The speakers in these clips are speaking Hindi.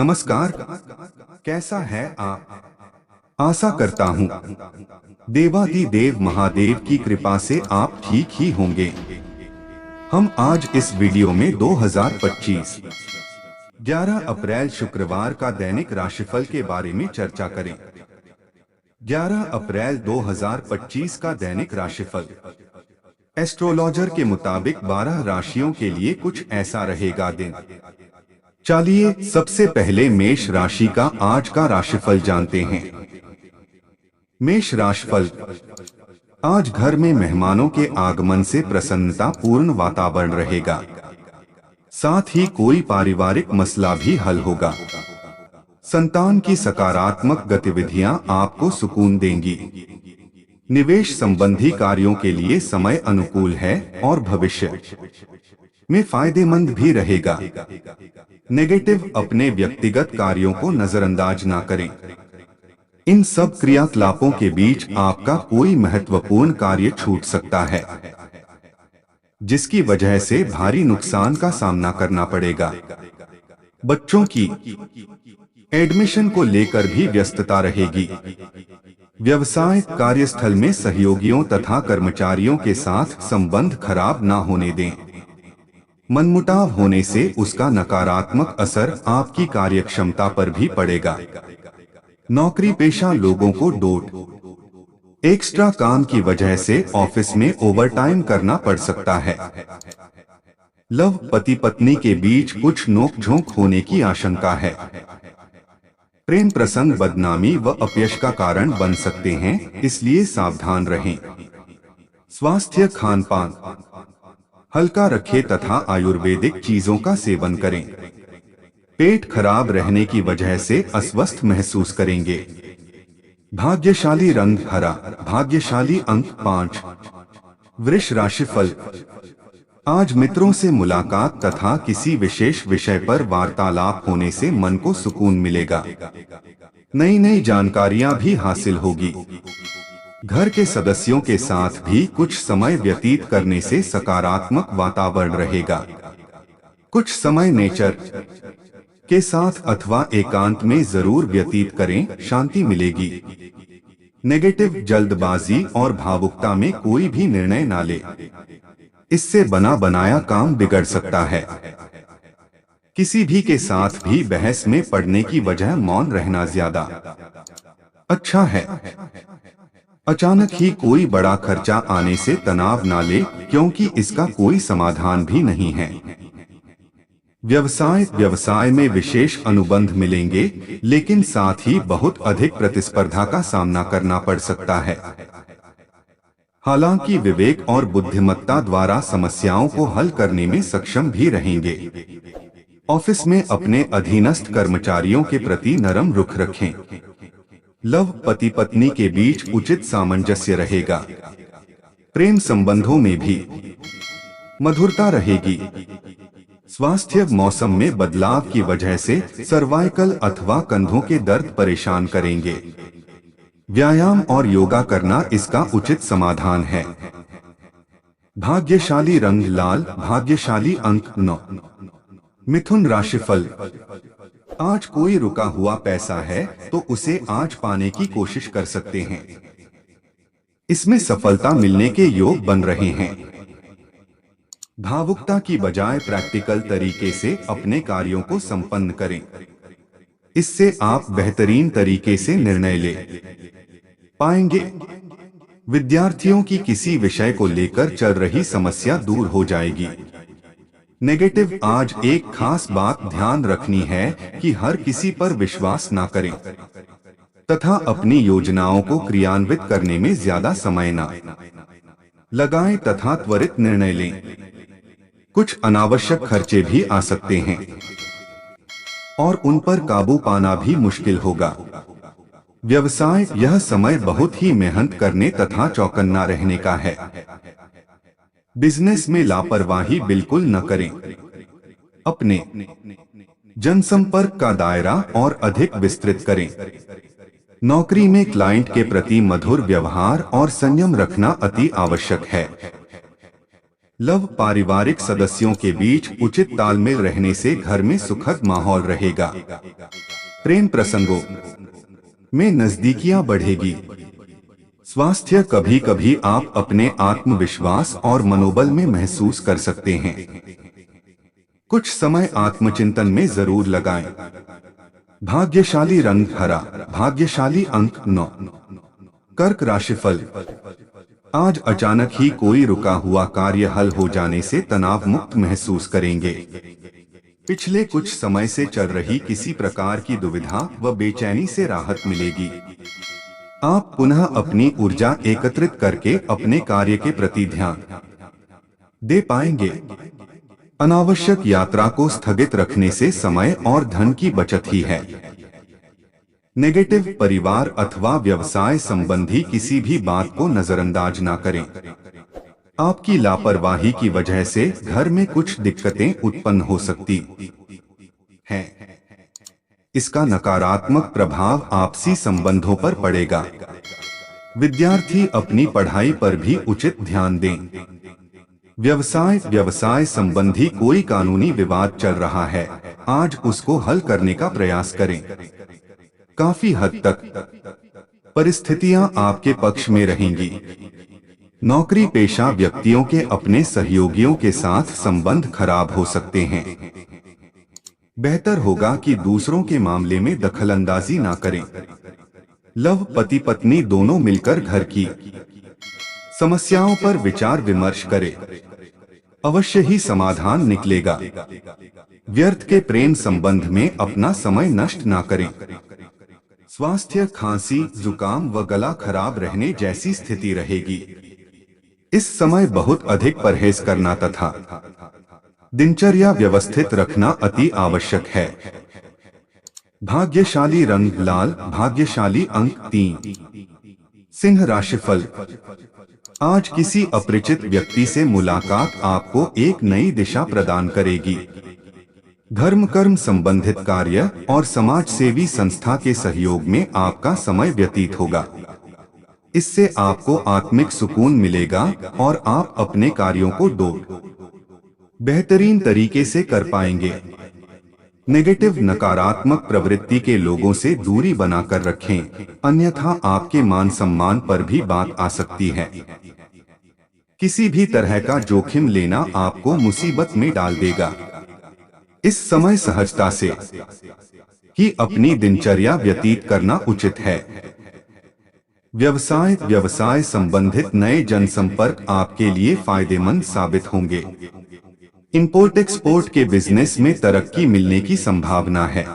नमस्कार। कैसा है आप? आशा करता हूँ देवाधिदेव महादेव की कृपा से आप ठीक ही होंगे। हम आज इस वीडियो में 2025 11 अप्रैल शुक्रवार का दैनिक राशिफल के बारे में चर्चा करें। 11 अप्रैल 2025 का दैनिक राशिफल एस्ट्रोलॉजर के मुताबिक 12 राशियों के लिए कुछ ऐसा रहेगा दिन। चलिए सबसे पहले मेष राशि का आज का राशिफल जानते हैं। मेष राशिफल, आज घर में मेहमानों के आगमन से प्रसन्नता पूर्ण वातावरण रहेगा। साथ ही कोई पारिवारिक मसला भी हल होगा। संतान की सकारात्मक गतिविधियां आपको सुकून देंगी। निवेश संबंधी कार्यों के लिए समय अनुकूल है और भविष्य में फायदेमंद भी रहेगा। नेगेटिव अपने व्यक्तिगत कार्यों को नजरअंदाज ना करें। इन सब क्रियाकलापों के बीच आपका कोई महत्वपूर्ण कार्य छूट सकता है, जिसकी वजह से भारी नुकसान का सामना करना पड़ेगा। बच्चों की एडमिशन को लेकर भी व्यस्तता रहेगी। व्यवसाय कार्यस्थल में सहयोगियों तथा कर्मचारियों के साथ संबंध खराब ना होने दें। मनमुटाव होने से उसका नकारात्मक असर आपकी कार्यक्षमता पर भी पड़ेगा। नौकरी पेशा लोगों को डोट एक्स्ट्रा काम की वजह से ऑफिस में ओवरटाइम करना पड़ सकता है। लव पति पत्नी के बीच कुछ नोकझोंक होने की आशंका है। प्रेम प्रसंग बदनामी व अपयश का कारण बन सकते हैं, इसलिए सावधान रहें। स्वास्थ्य खान पान हल्का रखें तथा आयुर्वेदिक चीजों का सेवन करें। पेट खराब रहने की वजह से अस्वस्थ महसूस करेंगे। भाग्यशाली रंग हरा, भाग्यशाली अंक 5। वृष राशिफल, आज मित्रों से मुलाकात तथा किसी विशेष विषय पर वार्तालाप होने से मन को सुकून मिलेगा। नई नई जानकारियां भी हासिल होगी। घर के सदस्यों के साथ भी कुछ समय व्यतीत करने से सकारात्मक वातावरण रहेगा। कुछ समय नेचर के साथ अथवा एकांत में जरूर व्यतीत करें, शांति मिलेगी। नेगेटिव जल्दबाजी और भावुकता में कोई भी निर्णय ना ले, इससे बना बनाया काम बिगड़ सकता है। किसी भी के साथ भी बहस में पड़ने की वजह मौन रहना ज्यादा अच्छा है। अचानक ही कोई बड़ा खर्चा आने से तनाव ना ले, क्योंकि इसका कोई समाधान भी नहीं है। व्यवसाय में विशेष अनुबंध मिलेंगे, लेकिन साथ ही बहुत अधिक प्रतिस्पर्धा का सामना करना पड़ सकता है। हालांकि विवेक और बुद्धिमत्ता द्वारा समस्याओं को हल करने में सक्षम भी रहेंगे। ऑफिस में अपने अधीनस्थ कर्मचारियों के प्रति नरम रुख रखें। लव पति पत्नी के बीच उचित सामंजस्य रहेगा। प्रेम संबंधों में भी मधुरता रहेगी। स्वास्थ्य मौसम में बदलाव की वजह से सर्वाइकल अथवा कंधों के दर्द परेशान करेंगे। व्यायाम और योगा करना इसका उचित समाधान है। भाग्यशाली रंग लाल, भाग्यशाली अंक 9। मिथुन राशिफल, आज कोई रुका हुआ पैसा है तो उसे आज पाने की कोशिश कर सकते हैं। इसमें सफलता मिलने के योग बन रहे हैं। भावुकता की बजाय प्रैक्टिकल तरीके से अपने कार्यों को संपन्न करें, इससे आप बेहतरीन तरीके से निर्णय ले पाएंगे। विद्यार्थियों की किसी विषय को लेकर चल रही समस्या दूर हो जाएगी। नेगेटिव, आज एक खास बात ध्यान रखनी है कि हर किसी पर विश्वास ना करें तथा अपनी योजनाओं को क्रियान्वित करने में ज्यादा समय ना लगाएं तथा त्वरित निर्णय लें। कुछ अनावश्यक खर्चे भी आ सकते हैं और उन पर काबू पाना भी मुश्किल होगा। व्यवसाय, यह समय बहुत ही मेहनत करने तथा चौकन्ना रहने का है। बिजनेस में लापरवाही बिल्कुल न करें। अपने जनसंपर्क का दायरा और अधिक विस्तृत करें। नौकरी में क्लाइंट के प्रति मधुर व्यवहार और संयम रखना अति आवश्यक है। लव पारिवारिक सदस्यों के बीच उचित तालमेल रहने से घर में सुखद माहौल रहेगा। प्रेम प्रसंगों में नजदीकियां बढ़ेगी। स्वास्थ्य कभी कभी आप अपने आत्मविश्वास और मनोबल में महसूस कर सकते हैं। कुछ समय आत्मचिंतन में जरूर लगाएं। भाग्यशाली रंग हरा, भाग्यशाली अंक 9। कर्क राशिफल। आज अचानक ही कोई रुका हुआ कार्य हल हो जाने से तनाव मुक्त महसूस करेंगे। पिछले कुछ समय से चल रही किसी प्रकार की दुविधा व बेचैनी से राहत मिलेगी। आप पुनः अपनी ऊर्जा एकत्रित करके अपने कार्य के प्रति ध्यान दे पाएंगे। अनावश्यक यात्रा को स्थगित रखने से समय और धन की बचत ही है। नेगेटिव परिवार अथवा व्यवसाय संबंधी किसी भी बात को नजरअंदाज ना करें। आपकी लापरवाही की वजह से घर में कुछ दिक्कतें उत्पन्न हो सकती हैं। इसका नकारात्मक प्रभाव आपसी संबंधों पर पड़ेगा। विद्यार्थी अपनी पढ़ाई पर भी उचित ध्यान दें। व्यवसाय संबंधी कोई कानूनी विवाद चल रहा है, आज उसको हल करने का प्रयास करें। काफी हद तक परिस्थितियां आपके पक्ष में रहेंगी। नौकरी पेशा व्यक्तियों के अपने सहयोगियों के साथ संबंध खराब हो सकते हैं। बेहतर होगा कि दूसरों के मामले में दखलंदाजी ना करें। लव पति पत्नी दोनों मिलकर घर की समस्याओं पर विचार विमर्श करें, अवश्य ही समाधान निकलेगा। व्यर्थ के प्रेम संबंध में अपना समय नष्ट ना करें। स्वास्थ्य खांसी, जुकाम व गला खराब रहने जैसी स्थिति रहेगी। इस समय बहुत अधिक परहेज करना तथा दिनचर्या व्यवस्थित रखना अति आवश्यक है। भाग्यशाली रंग लाल, भाग्यशाली अंक 3। सिंह राशिफल। आज किसी अपरिचित व्यक्ति से मुलाकात आपको एक नई दिशा प्रदान करेगी। धर्म कर्म संबंधित कार्य और समाज सेवी संस्था के सहयोग में आपका समय व्यतीत होगा। इससे आपको आत्मिक सुकून मिलेगा और आप अपने कार्यों को बेहतरीन तरीके से कर पाएंगे। नेगेटिव नकारात्मक प्रवृत्ति के लोगों से दूरी बनाकर रखें, अन्यथा आपके मान सम्मान पर भी बात आ सकती है। किसी भी तरह का जोखिम लेना आपको मुसीबत में डाल देगा। इस समय सहजता से ही अपनी दिनचर्या व्यतीत करना उचित है। व्यवसाय संबंधित नए जनसंपर्क आपके लिए फायदेमंद साबित होंगे। इंपोर्ट एक्सपोर्ट के बिजनेस में तरक्की मिलने की संभावना है।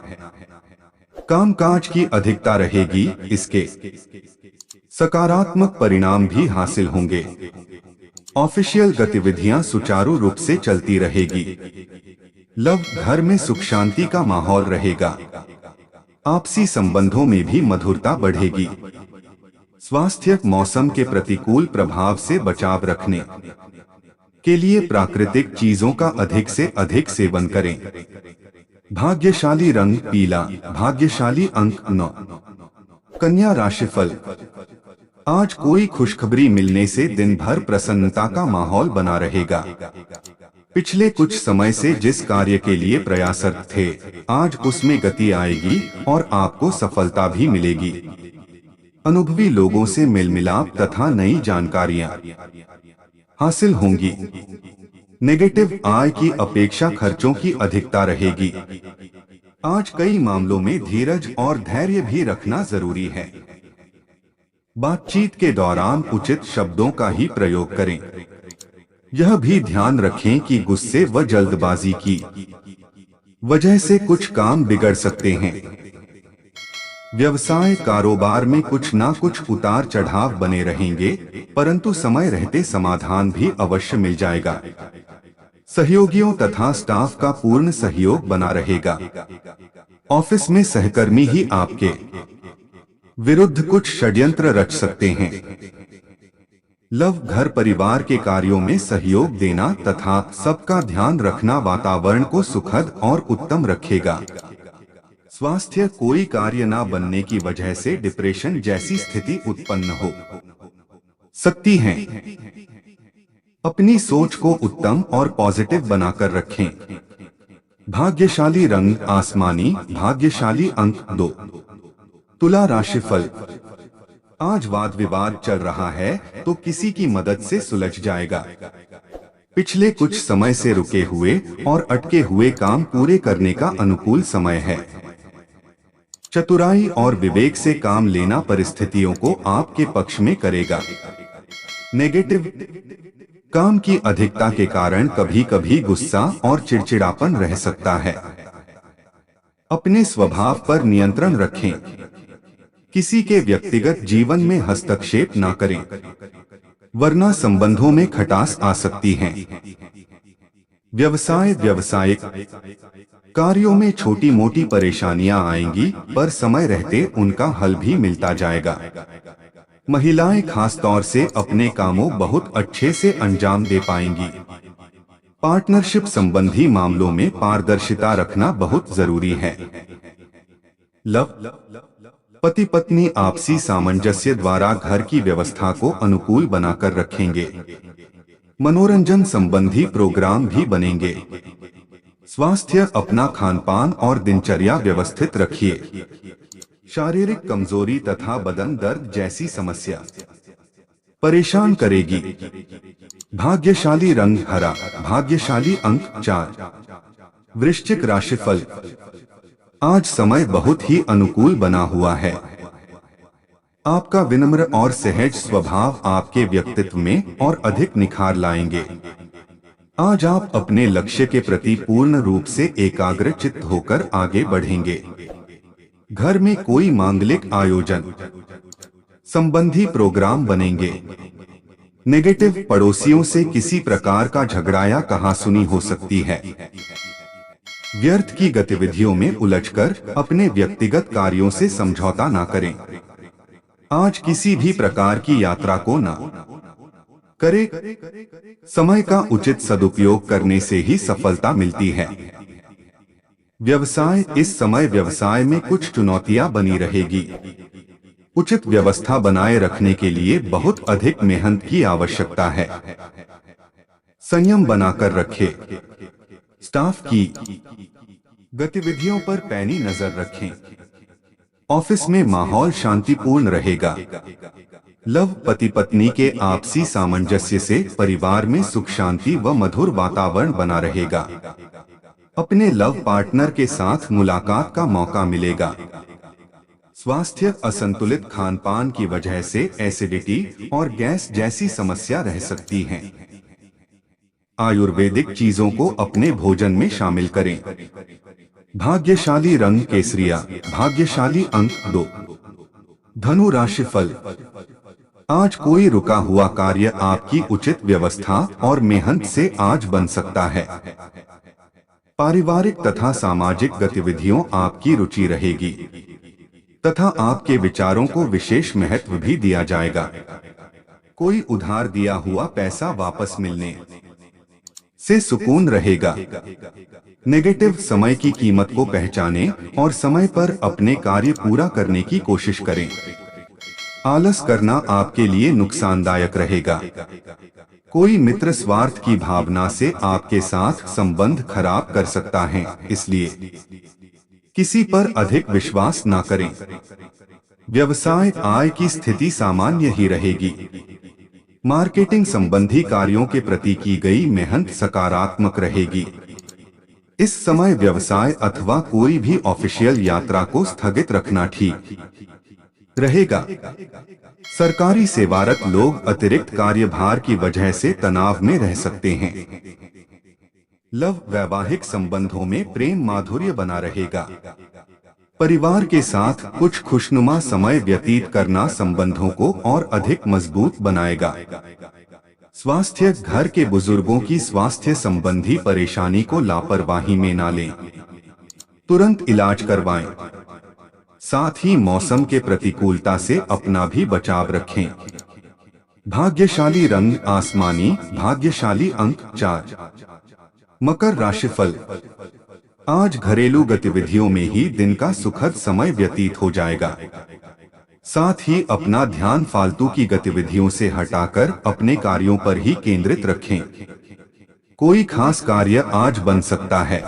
कामकाज की अधिकता रहेगी, इसके सकारात्मक परिणाम भी हासिल होंगे। ऑफिशियल गतिविधियां सुचारू रूप से चलती रहेगी। लव घर में सुख शांति का माहौल रहेगा। आपसी संबंधों में भी मधुरता बढ़ेगी। स्वास्थ्य मौसम के प्रतिकूल प्रभाव से बचाव रखने के लिए प्राकृतिक चीजों का अधिक से अधिक सेवन करें। भाग्यशाली रंग पीला, भाग्यशाली अंक 9। कन्या राशिफल। आज कोई खुशखबरी मिलने से दिन भर प्रसन्नता का माहौल बना रहेगा। पिछले कुछ समय से जिस कार्य के लिए प्रयासरत थे, आज उसमें गति आएगी और आपको सफलता भी मिलेगी। अनुभवी लोगों से मेलमिलाप तथा नई जानकारियां हासिल होंगी। नेगेटिव आय की अपेक्षा खर्चों की अधिकता रहेगी। आज कई मामलों में धीरज और धैर्य भी रखना जरूरी है। बातचीत के दौरान उचित शब्दों का ही प्रयोग करें। यह भी ध्यान रखें कि गुस्से व जल्दबाजी की वजह से कुछ काम बिगड़ सकते हैं। व्यवसाय कारोबार में कुछ ना कुछ उतार चढ़ाव बने रहेंगे, परंतु समय रहते समाधान भी अवश्य मिल जाएगा। सहयोगियों तथा स्टाफ का पूर्ण सहयोग बना रहेगा। ऑफिस में सहकर्मी ही आपके विरुद्ध कुछ षड्यंत्र रच सकते हैं। लव घर परिवार के कार्यों में सहयोग देना तथा सबका ध्यान रखना वातावरण को सुखद और उत्तम रखेगा। स्वास्थ्य कोई कार्य न बनने की वजह से डिप्रेशन जैसी स्थिति उत्पन्न हो सकती है। अपनी सोच को उत्तम और पॉजिटिव बनाकर रखें। भाग्यशाली रंग आसमानी, भाग्यशाली अंक 2। तुला राशिफल। आज वाद विवाद चल रहा है तो किसी की मदद से सुलझ जाएगा। पिछले कुछ समय से रुके हुए और अटके हुए काम पूरे करने का अनुकूल समय है। चतुराई और विवेक से काम लेना परिस्थितियों को आपके पक्ष में करेगा। नेगेटिव, काम की अधिकता के कारण कभी कभी गुस्सा और चिड़चिड़ापन रह सकता है। अपने स्वभाव पर नियंत्रण रखें। किसी के व्यक्तिगत जीवन में हस्तक्षेप न करें, वरना संबंधों में खटास आ सकती है। व्यवसाय, व्यावसायिक कार्यों में छोटी मोटी परेशानियां आएंगी, पर समय रहते उनका हल भी मिलता जाएगा। महिलाएं खास तौर से अपने कामों बहुत अच्छे से अंजाम दे पाएंगी। पार्टनरशिप संबंधी मामलों में पारदर्शिता रखना बहुत जरूरी है। लव, पति पत्नी आपसी सामंजस्य द्वारा घर की व्यवस्था को अनुकूल बनाकर रखेंगे। मनोरंजन संबंधी प्रोग्राम भी बनेंगे। स्वास्थ्य, अपना खानपान और दिनचर्या व्यवस्थित रखिए। शारीरिक कमजोरी तथा बदन दर्द जैसी समस्या परेशान करेगी। भाग्यशाली रंग हरा, भाग्यशाली अंक 4। वृश्चिक राशिफल। आज समय बहुत ही अनुकूल बना हुआ है। आपका विनम्र और सहज स्वभाव आपके व्यक्तित्व में और अधिक निखार लाएंगे। आज आप अपने लक्ष्य के प्रति पूर्ण रूप से एकाग्रचित्त होकर आगे बढ़ेंगे। घर में कोई मांगलिक आयोजन संबंधी प्रोग्राम बनेंगे। नेगेटिव, पड़ोसियों से किसी प्रकार का झगड़ा या कहासुनी हो सकती है। व्यर्थ की गतिविधियों में उलझकर अपने व्यक्तिगत कार्यों से समझौता ना करें। आज किसी भी प्रकार की यात्रा को ना करें। समय का उचित सदुपयोग करने से ही सफलता मिलती है। व्यवसाय, इस समय व्यवसाय में कुछ चुनौतियां बनी रहेगी। उचित व्यवस्था बनाए रखने के लिए बहुत अधिक मेहनत की आवश्यकता है। संयम बनाकर रखें। स्टाफ की गतिविधियों पर पैनी नजर रखें। ऑफिस में माहौल शांतिपूर्ण रहेगा। लव, पति पत्नी के आपसी सामंजस्य से परिवार में सुख शांति व मधुर वातावरण बना रहेगा। अपने लव पार्टनर के साथ मुलाकात का मौका मिलेगा। स्वास्थ्य, असंतुलित खानपान की वजह से एसिडिटी और गैस जैसी समस्या रह सकती है। आयुर्वेदिक चीजों को अपने भोजन में शामिल करें। भाग्यशाली रंग केसरिया, भाग्यशाली अंक 2। धनु राशिफल। आज कोई रुका हुआ कार्य आपकी उचित व्यवस्था और मेहनत से आज बन सकता है। पारिवारिक तथा सामाजिक गतिविधियों आपकी रुचि रहेगी तथा आपके विचारों को विशेष महत्व भी दिया जाएगा। कोई उधार दिया हुआ पैसा वापस मिलने से सुकून रहेगा। नेगेटिव, समय की कीमत को पहचानें और समय पर अपने कार्य पूरा करने की कोशिश करें। आलस करना आपके लिए नुकसानदायक रहेगा। कोई मित्र स्वार्थ की भावना से आपके साथ संबंध खराब कर सकता है, इसलिए किसी पर अधिक विश्वास न करें। व्यवसाय, आय की स्थिति सामान्य ही रहेगी। मार्केटिंग संबंधी कार्यों के प्रति की गई मेहनत सकारात्मक रहेगी। इस समय व्यवसाय अथवा कोई भी ऑफिशियल यात्रा को स्थगित रखना ठीक रहेगा। सरकारी सेवारत लोग अतिरिक्त कार्यभार की वजह से तनाव में रह सकते हैं। लव, वैवाहिक संबंधों में प्रेम माधुर्य बना रहेगा। परिवार के साथ कुछ खुशनुमा समय व्यतीत करना संबंधों को और अधिक मजबूत बनाएगा। स्वास्थ्य, घर के बुजुर्गों की स्वास्थ्य संबंधी परेशानी को लापरवाही में ना लें, तुरंत इलाज करवाएं। साथ ही मौसम के प्रतिकूलता से अपना भी बचाव रखें। भाग्यशाली रंग आसमानी, भाग्यशाली अंक 4। मकर राशिफल। आज घरेलू गतिविधियों में ही दिन का सुखद समय व्यतीत हो जाएगा। साथ ही अपना ध्यान फालतू की गतिविधियों से हटाकर अपने कार्यों पर ही केंद्रित रखें। कोई खास कार्य आज बन सकता है।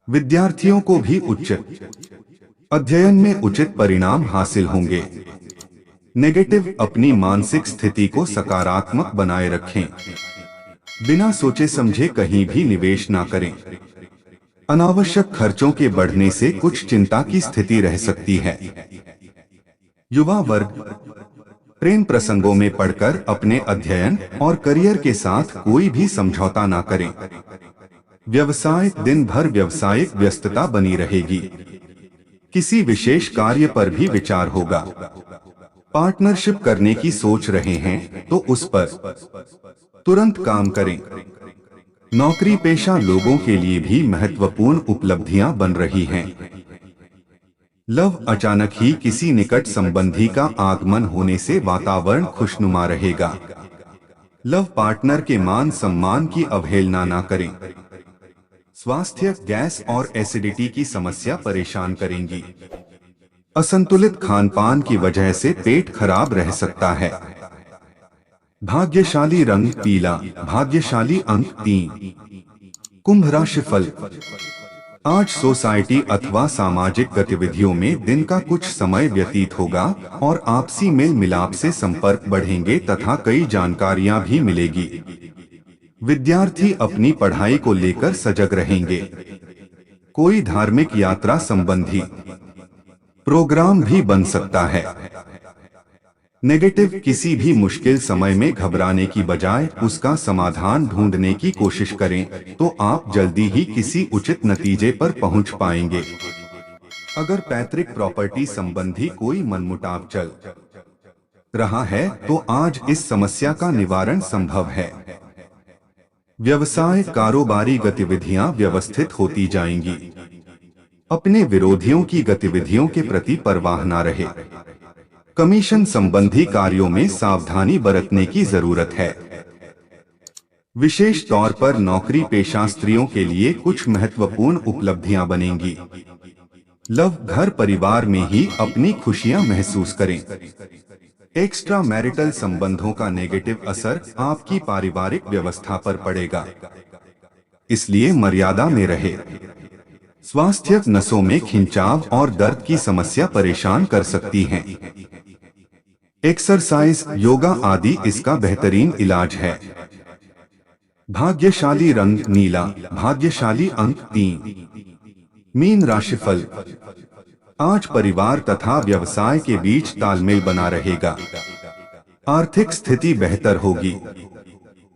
विद्यार्थियों को भी उच्च अध्ययन में उचित परिणाम हासिल होंगे। नेगेटिव, अपनी मानसिक स्थिति को सकारात्मक बनाए रखें। बिना सोचे समझे कहीं भी निवेश ना करें। अनावश्यक खर्चों के बढ़ने से कुछ चिंता की स्थिति रह सकती है। युवा वर्ग, प्रेम प्रसंगों में पड़कर अपने अध्ययन और करियर के साथ कोई भी समझौता ना करें। व्यवसाय, दिन भर व्यावसायिक व्यस्तता बनी रहेगी। किसी विशेष कार्य पर भी विचार होगा। पार्टनरशिप करने की सोच रहे हैं तो उस पर तुरंत काम करें। नौकरी पेशा लोगों के लिए भी महत्वपूर्ण उपलब्धियां बन रही हैं। लव, अचानक ही किसी निकट संबंधी का आगमन होने से वातावरण खुशनुमा रहेगा। लव पार्टनर के मान सम्मान की अवहेलना ना करें। स्वास्थ्य, गैस और एसिडिटी की समस्या परेशान करेंगी। असंतुलित खानपान की वजह से पेट खराब रह सकता है। भाग्यशाली रंग पीला, भाग्यशाली अंक 3। कुंभ राशिफल। आज सोसाइटी अथवा सामाजिक गतिविधियों में दिन का कुछ समय व्यतीत होगा और आपसी मेल मिलाप से संपर्क बढ़ेंगे तथा कई जानकारियां भी मिलेगी। विद्यार्थी अपनी पढ़ाई को लेकर सजग रहेंगे। कोई धार्मिक यात्रा संबंधी प्रोग्राम भी बन सकता है। नेगेटिव, किसी भी मुश्किल समय में घबराने की बजाय उसका समाधान ढूंढने की कोशिश करें तो आप जल्दी ही किसी उचित नतीजे पर पहुंच पाएंगे। अगर पैतृक प्रॉपर्टी संबंधी कोई मनमुटाव चल रहा है तो आज इस समस्या का निवारण संभव है। व्यवसाय, कारोबारी गतिविधियां व्यवस्थित होती जाएंगी। अपने विरोधियों की गतिविधियों के प्रति परवाह न रहे। कमीशन संबंधी कार्यों में सावधानी बरतने की जरूरत है। विशेष तौर पर नौकरी पेशा स्त्रियों के लिए कुछ महत्वपूर्ण उपलब्धियां बनेंगी। लव, घर परिवार में ही अपनी खुशियां महसूस करें। एक्स्ट्रा मैरिटल संबंधों का नेगेटिव असर आपकी पारिवारिक व्यवस्था पर पड़ेगा, इसलिए मर्यादा में रहे। स्वास्थ्य, नसों में खिंचाव और दर्द की समस्या परेशान कर सकती हैं। एक्सरसाइज, योगा आदि इसका बेहतरीन इलाज है। भाग्यशाली रंग नीला, भाग्यशाली अंक 3। मीन राशिफल। आज परिवार तथा व्यवसाय के बीच तालमेल बना रहेगा। आर्थिक स्थिति बेहतर होगी।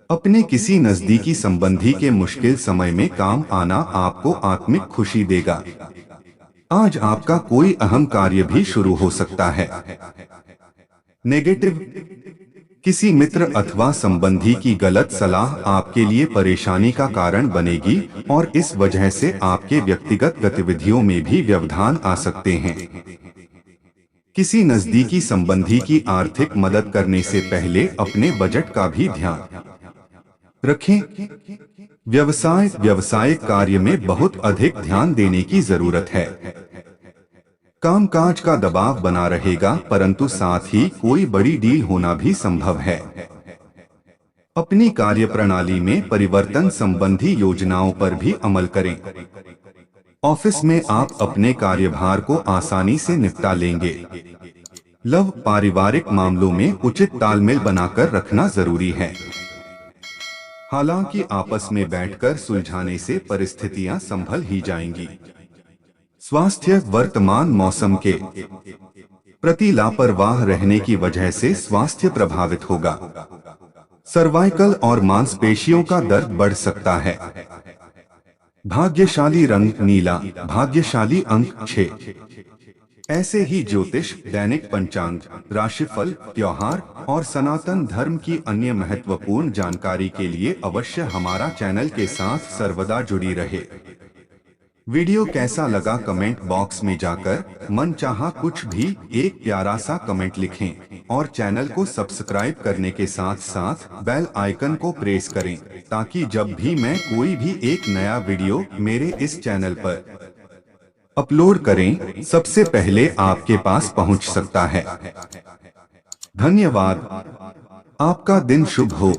अपने किसी नजदीकी संबंधी के मुश्किल समय में काम आना आपको आत्मिक खुशी देगा। आज आपका कोई अहम कार्य भी शुरू हो सकता है। नेगेटिव, किसी मित्र अथवा संबंधी की गलत सलाह आपके लिए परेशानी का कारण बनेगी और इस वजह से आपके व्यक्तिगत गतिविधियों में भी व्यवधान आ सकते हैं। किसी नजदीकी संबंधी की आर्थिक मदद करने से पहले अपने बजट का भी ध्यान रखें। व्यवसाय, व्यावसायिक कार्य में बहुत अधिक ध्यान देने की जरूरत है। कामकाज का दबाव बना रहेगा, परंतु साथ ही कोई बड़ी डील होना भी संभव है। अपनी कार्यप्रणाली में परिवर्तन संबंधी योजनाओं पर भी अमल करें। ऑफिस में आप अपने कार्यभार को आसानी से निपटा लेंगे। लव, पारिवारिक मामलों में उचित तालमेल बनाकर रखना जरूरी है। हालांकि आपस में बैठकर सुलझाने से परिस्थितियां संभल ही जाएंगी। स्वास्थ्य, वर्तमान मौसम के प्रति लापरवाह रहने की वजह से स्वास्थ्य प्रभावित होगा। सर्वाइकल और मांसपेशियों का दर्द बढ़ सकता है। भाग्यशाली रंग नीला, भाग्यशाली अंक 6। ऐसे ही ज्योतिष, दैनिक पंचांग, राशिफल, त्योहार और सनातन धर्म की अन्य महत्वपूर्ण जानकारी के लिए अवश्य हमारा चैनल के साथ सर्वदा जुड़ी रहे। वीडियो कैसा लगा कमेंट बॉक्स में जाकर मनचाहा कुछ भी एक प्यारा सा कमेंट लिखें और चैनल को सब्सक्राइब करने के साथ साथ बेल आइकन को प्रेस करें ताकि जब भी मैं कोई भी एक नया वीडियो मेरे इस चैनल पर अपलोड करें, सबसे पहले आपके पास पहुंच सकता है। धन्यवाद। आपका दिन शुभ हो।